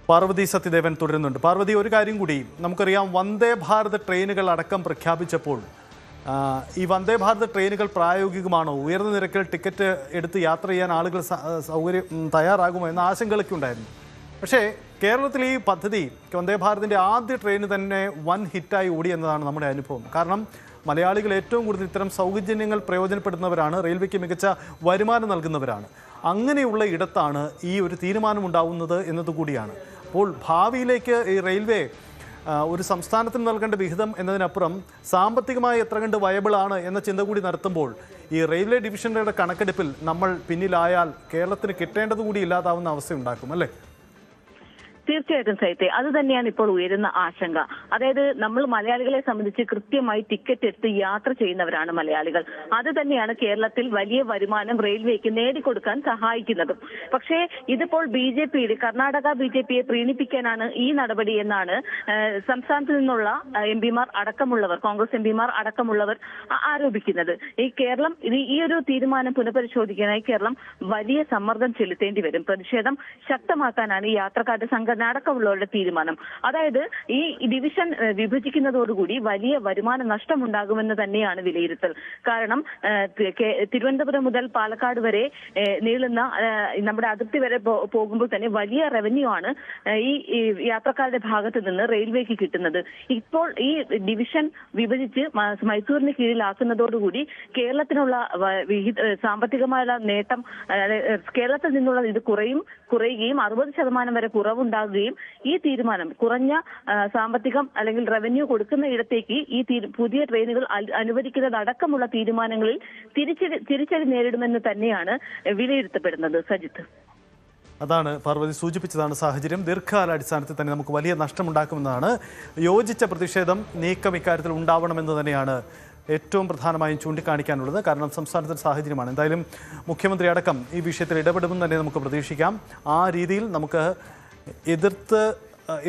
പാർവതി സത്യദേവൻ തുടരുന്നുണ്ട്. പാർവതി, ഒരു കാര്യം കൂടി നമുക്കറിയാം, വന്ദേ ഭാരത് ട്രെയിനുകൾ അടക്കം പ്രഖ്യാപിച്ചപ്പോൾ ഈ വന്ദേ ഭാരത് ട്രെയിനുകൾ പ്രായോഗികമാണോ, ഉയർന്ന നിരക്കിൽ ടിക്കറ്റ് എടുത്ത് യാത്ര ചെയ്യാൻ ആളുകൾ തയ്യാറാകുമോ എന്ന ആശങ്കകളൊക്കെ ഉണ്ടായിരുന്നു. പക്ഷേ കേരളത്തിൽ ഈ പദ്ധതി വന്ദേ ഭാരതിൻ്റെ ആദ്യ ട്രെയിൻ തന്നെ വൻ ഹിറ്റായി ഓടി എന്നതാണ് നമ്മുടെ അനുഭവം. കാരണം മലയാളികൾ ഏറ്റവും കൂടുതൽ ഇത്തരം സൗജന്യങ്ങൾ പ്രയോജനപ്പെടുന്നവരാണ്, റെയിൽവേക്ക് മികച്ച വരുമാനം നൽകുന്നവരാണ്. അങ്ങനെയുള്ള ഇടത്താണ് ഈ ഒരു തീരുമാനമുണ്ടാവുന്നത് എന്നതുകൂടിയാണ്. അപ്പോൾ ഭാവിയിലേക്ക് ഈ റെയിൽവേ ഒരു സംസ്ഥാനത്തിന് നൽകേണ്ട വിഹിതം എന്നതിനപ്പുറം സാമ്പത്തികമായി എത്ര കണ്ട് വയബിളാണ് എന്ന ചിന്ത കൂടി നടത്തുമ്പോൾ ഈ റെയിൽവേ ഡിവിഷനുകളുടെ കണക്കെടുപ്പിൽ നമ്മൾ പിന്നിലായാൽ കേരളത്തിന് കിട്ടേണ്ടത് കൂടി ഇല്ലാതാവുന്ന അവസ്ഥയുണ്ടാക്കും അല്ലേ? തീർച്ചയായിട്ടും സഹിത്തെ അത് തന്നെയാണ് ഇപ്പോൾ ഉയരുന്ന ആശങ്ക. അതായത് നമ്മൾ മലയാളികളെ സംബന്ധിച്ച് കൃത്യമായി ടിക്കറ്റ് എടുത്ത് യാത്ര ചെയ്യുന്നവരാണ് മലയാളികൾ. അത് തന്നെയാണ് കേരളത്തിൽ വലിയ വരുമാനം റെയിൽവേക്ക് നേടിക്കൊടുക്കാൻ സഹായിക്കുന്നതും. പക്ഷേ ഇതിപ്പോൾ കർണാടക ബി.ജെ.പിയെ പ്രീണിപ്പിക്കാനാണ് ഈ നടപടി എന്നാണ് സംസ്ഥാനത്ത് നിന്നുള്ള എംപിമാർ അടക്കമുള്ളവർ, കോൺഗ്രസ് എംപിമാർ അടക്കമുള്ളവർ ആരോപിക്കുന്നത്. ഈ കേരളം ഈ ഒരു തീരുമാനം പുനഃപരിശോധിക്കാനായി കേരളം വലിയ സമ്മർദ്ദം ചെലുത്തേണ്ടി വരും. പ്രതിഷേധം ശക്തമാക്കാനാണ് ഈ യാത്രക്കാരുടെ സംഘടന അടക്കമുള്ളവരുടെ തീരുമാനം. അതായത് ഈ ഡിവിഷൻ വിഭജിക്കുന്നതോടുകൂടി വലിയ വരുമാന നഷ്ടമുണ്ടാകുമെന്ന് തന്നെയാണ് വിലയിരുത്തൽ. കാരണം തിരുവനന്തപുരം മുതൽ പാലക്കാട് വരെ നീളുന്ന നമ്മുടെ അതിർത്തി വരെ പോകുമ്പോൾ തന്നെ വലിയ റവന്യൂ ആണ് ഈ യാത്രക്കാരുടെ ഭാഗത്ത് നിന്ന് റെയിൽവേക്ക് കിട്ടുന്നത്. ഇപ്പോൾ ഈ ഡിവിഷൻ വിഭജിച്ച് മൈസൂരിന് കീഴിലാക്കുന്നതോടുകൂടി കേരളത്തിനുള്ള സാമ്പത്തികമായ നേട്ടം, കേരളത്തിൽ നിന്നുള്ള ഇത് കുറയുകയും 60% വരെ കുറവുണ്ടാകുകയും ഈ തീരുമാനം കുറഞ്ഞ സാമ്പത്തികം അല്ലെങ്കിൽ റവന്യൂ കൊടുക്കുന്ന ഇടത്തേക്ക് ഈ പുതിയ ട്രെയിനുകൾ അനുവദിക്കുന്നത് അടക്കമുള്ള തീരുമാനങ്ങളിൽ തിരിച്ചടി നേരിടുമെന്ന് തന്നെയാണ് വിലയിരുത്തപ്പെടുന്നത്. സജിത്ത്, അതാണ് പാർവതി സൂചിപ്പിച്ചതാണ് സാഹചര്യം. ദീർഘകാലാടിസ്ഥാനത്തിൽ തന്നെ നമുക്ക് വലിയ നഷ്ടമുണ്ടാക്കുമെന്നാണ്. യോജിച്ച പ്രതിഷേധം നീക്കം ഇക്കാര്യത്തിൽ ഉണ്ടാവണമെന്ന് തന്നെയാണ് ഏറ്റവും പ്രധാനമായും ചൂണ്ടിക്കാണിക്കാനുള്ളത്. കാരണം സംസ്ഥാനത്തിന്റെ സാഹചര്യമാണ്. എന്തായാലും മുഖ്യമന്ത്രി അടക്കം ഈ വിഷയത്തിൽ ഇടപെടുമെന്ന് തന്നെ നമുക്ക് പ്രതീക്ഷിക്കാം. ആ രീതിയിൽ നമുക്ക്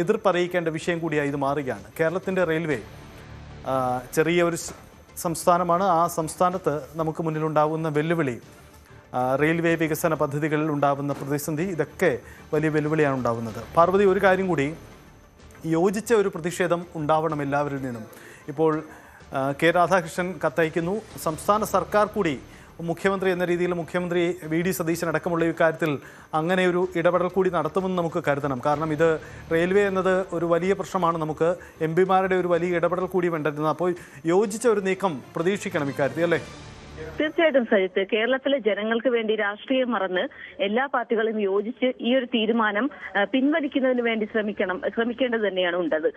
എതിർപ്പറിയിക്കേണ്ട വിഷയം കൂടിയായി ഇത് മാറുകയാണ്. കേരളത്തിൻ്റെ റെയിൽവേ ചെറിയ ഒരു സംസ്ഥാനമാണ്. ആ സംസ്ഥാനത്ത് നമുക്ക് മുന്നിലുണ്ടാകുന്ന വെല്ലുവിളി, റെയിൽവേ വികസന പദ്ധതികളിൽ ഉണ്ടാകുന്ന പ്രതിസന്ധി, ഇതൊക്കെ വലിയ വെല്ലുവിളിയാണ് ഉണ്ടാകുന്നത്. പാർവതി, ഒരു കാര്യം കൂടി, യോജിച്ച ഒരു പ്രതിഷേധം ഉണ്ടാവണം എല്ലാവരിൽ നിന്നും. ഇപ്പോൾ കെ രാധാകൃഷ്ണൻ കത്തയക്കുന്നു. സംസ്ഥാന സർക്കാർ കൂടി മുഖ്യമന്ത്രി എന്ന രീതിയിൽ മുഖ്യമന്ത്രി വി.ഡി. സതീശൻ അടക്കമുള്ള ഈ കാര്യത്തിൽ അങ്ങനെ ഒരു ഇടപെടൽ കൂടി നടത്തുമെന്ന് നമുക്ക് കരുതണം. കാരണം ഇത് റെയിൽവേ എന്നത് ഒരു വലിയ പ്രശ്നമാണ്. നമുക്ക് എംപിമാരുടെ ഒരു വലിയ ഇടപെടൽ കൂടി വേണ്ടത്. അപ്പോൾ യോജിച്ച ഒരു നീക്കം പ്രതീക്ഷിക്കണം ഇക്കാര്യത്തിൽ അല്ലേ? തീർച്ചയായിട്ടും സജിത്ത്, കേരളത്തിലെ ജനങ്ങൾക്ക് വേണ്ടി രാഷ്ട്രീയം മറന്ന് എല്ലാ പാർട്ടികളും യോജിച്ച് ഈ ഒരു തീരുമാനം പിൻവലിക്കുന്നതിന് വേണ്ടി ശ്രമിക്കേണ്ടത് തന്നെയാണ് ഉണ്ടത്.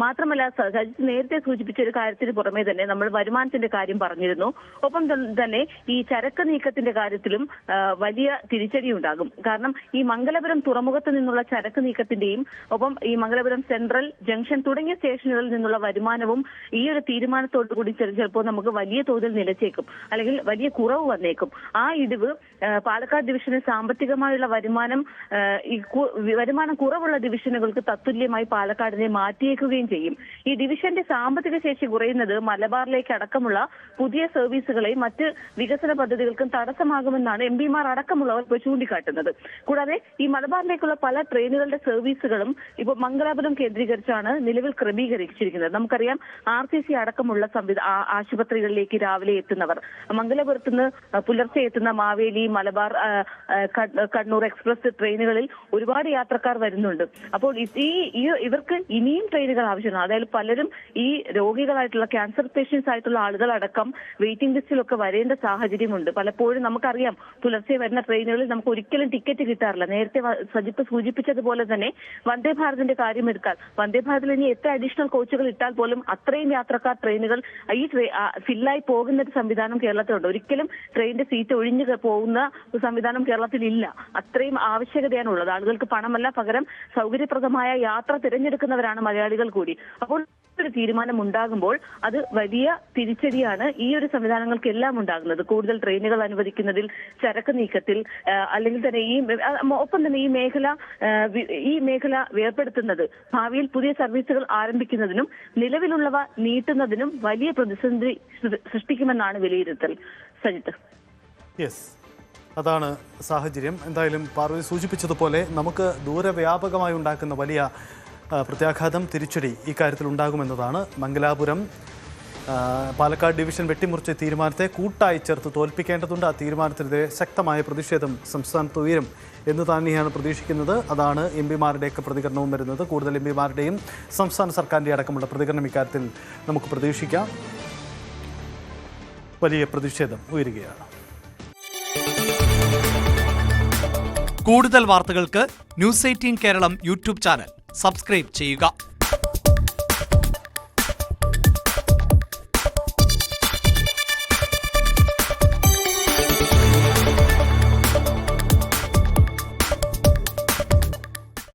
മാത്രമല്ല, സജിത്ത് നേരത്തെ സൂചിപ്പിച്ച ഒരു കാര്യത്തിന് പുറമെ തന്നെ നമ്മൾ വരുമാനത്തിന്റെ കാര്യം പറഞ്ഞിരുന്നു. ഒപ്പം തന്നെ ഈ ചരക്ക് നീക്കത്തിന്റെ കാര്യത്തിലും വലിയ തിരിച്ചടി ഉണ്ടാകും. കാരണം ഈ മംഗലപുരം തുറമുഖത്ത് നിന്നുള്ള ചരക്ക് നീക്കത്തിന്റെയും ഒപ്പം ഈ മംഗലപുരം സെൻട്രൽ ജംഗ്ഷൻ തുടങ്ങിയ സ്റ്റേഷനുകളിൽ നിന്നുള്ള വരുമാനവും ഈ ഒരു തീരുമാനത്തോടു കൂടി ചിലപ്പോൾ നമുക്ക് വലിയ തോതിൽ നിലച്ചേക്കും, അല്ലെങ്കിൽ വലിയ കുറവ് വന്നേക്കും. ആ ഇടിവ് പാലക്കാട് ഡിവിഷന് സാമ്പത്തികമായുള്ള വരുമാനം കുറവുള്ള ഡിവിഷനുകൾക്ക് തത്തുല്യമായി പാലക്കാടിനെ മാറ്റിയേക്കുകയും ചെയ്യും. ഈ ഡിവിഷന്റെ സാമ്പത്തിക ശേഷി കുറയുന്നത് മലബാറിലേക്ക് അടക്കമുള്ള പുതിയ സർവീസുകളെയും മറ്റ് വികസന പദ്ധതികൾക്കും തടസ്സമാകുമെന്നാണ് എംപിമാർ അടക്കമുള്ളവർ ഇപ്പോൾ ചൂണ്ടിക്കാട്ടുന്നത്. കൂടാതെ ഈ മലബാറിലേക്കുള്ള പല ട്രെയിനുകളുടെ സർവീസുകളും ഇപ്പോൾ മംഗലാപുരം കേന്ദ്രീകരിച്ചാണ് നിലവിൽ ക്രമീകരിച്ചിരിക്കുന്നത്. നമുക്കറിയാം, RCC അടക്കമുള്ള ആശുപത്രികളിലേക്ക് രാവിലെ എത്തുന്നവർ, മംഗലപുരത്ത് നിന്ന് പുലർച്ചെ എത്തുന്ന മാവേലി, മലബാർ, കണ്ണൂർ എക്സ്പ്രസ് ട്രെയിനുകളിൽ ഒരുപാട് യാത്രക്കാർ വരുന്നുണ്ട്. അപ്പോൾ ഇവർക്ക് ഇനിയും ട്രെയിനുകൾ ആവശ്യമാണ്. അതായത് പലരും ഈ രോഗികളായിട്ടുള്ള ക്യാൻസർ പേഷ്യൻസ് ആയിട്ടുള്ള ആളുകളടക്കം വെയിറ്റിംഗ് ലിസ്റ്റിലൊക്കെ വരേണ്ട സാഹചര്യമുണ്ട്. പലപ്പോഴും നമുക്കറിയാം, പുലർച്ചെ വരുന്ന ട്രെയിനുകളിൽ നമുക്ക് ഒരിക്കലും ടിക്കറ്റ് കിട്ടാറില്ല. നേരത്തെ സജിത്ത് സൂചിപ്പിച്ചതുപോലെ തന്നെ വന്ദേ ഭാരതിന്റെ കാര്യം എടുത്താൽ, വന്ദേ ഭാരതിൽ ഇനി എത്ര അഡീഷണൽ കോച്ചുകൾ ഇട്ടാൽ പോലും അത്രയും യാത്രക്കാർ ട്രെയിനുകൾ ഈ ഫില്ലായി പോകുന്ന ഒരു സംവിധാനം കേരളത്തിലുണ്ട്. ഒരിക്കലും ട്രെയിനിന്റെ സീറ്റ് ഒഴിഞ്ഞു പോകുന്ന സംവിധാനം കേരളത്തിൽ ഇല്ല. അത്രയും ആവശ്യകതയാണ് ഉള്ളത്. ആളുകൾക്ക് പണമല്ല, പകരം സൗകര്യപ്രദമായ യാത്ര തിരഞ്ഞെടുക്കുന്നവരാണ് മലയാളികൾ കൂടി. അപ്പോൾ ഒരു തീരുമാനം ഉണ്ടാകുമ്പോൾ അത് വലിയ തിരിച്ചടിയാണ് ഈ ഒരു സംവിധാനങ്ങൾക്കെല്ലാം ഉണ്ടാകുന്നത്. കൂടുതൽ ട്രെയിനുകൾ അനുവദിക്കുന്നതിൽ, ചരക്ക് നീക്കത്തിൽ, അല്ലെങ്കിൽ തന്നെ ഒപ്പം തന്നെ ഈ മേഖല വേർപെടുത്തുന്നത് ഭാവിയിൽ പുതിയ സർവീസുകൾ ആരംഭിക്കുന്നതിനും നിലവിലുള്ളവ നീട്ടുന്നതിനും വലിയ പ്രതിസന്ധി സൃഷ്ടിക്കുമെന്നാണ് വിലയിരുത്തൽ. സജിത്ത്. യെസ്, അതാണ് സാഹചര്യം. എന്തായാലും പാർവതി സൂചിപ്പിച്ചതുപോലെ നമുക്ക് ദൂരവ്യാപകമായി ഉണ്ടാക്കുന്ന വലിയ പ്രത്യാഘാതം, തിരിച്ചടി ഇക്കാര്യത്തിൽ ഉണ്ടാകുമെന്നതാണ്. മംഗലാപുരം പാലക്കാട് ഡിവിഷൻ വെട്ടിമുറിച്ച തീരുമാനത്തെ കൂട്ടായി ചേർത്ത് തോൽപ്പിക്കേണ്ടതുണ്ട്. ആ തീരുമാനത്തിനെതിരെ ശക്തമായ പ്രതിഷേധം സംസ്ഥാനത്ത് ഉയരും എന്ന് തന്നെയാണ് പ്രതീക്ഷിക്കുന്നത്. അതാണ് എംപിമാരുടെയൊക്കെ പ്രതികരണവും വരുന്നത്. കൂടുതൽ എംപിമാരുടെയും സംസ്ഥാന സർക്കാരിൻ്റെ അടക്കമുള്ള പ്രതികരണം ഇക്കാര്യത്തിൽ നമുക്ക് പ്രതീക്ഷിക്കാം. വലിയ പ്രതിഷേധം ഉയരുകയാണ്. കൂടുതൽ വാർത്തകൾക്ക് news 18 Keralam YouTube channel subscribe ചെയ്യുക.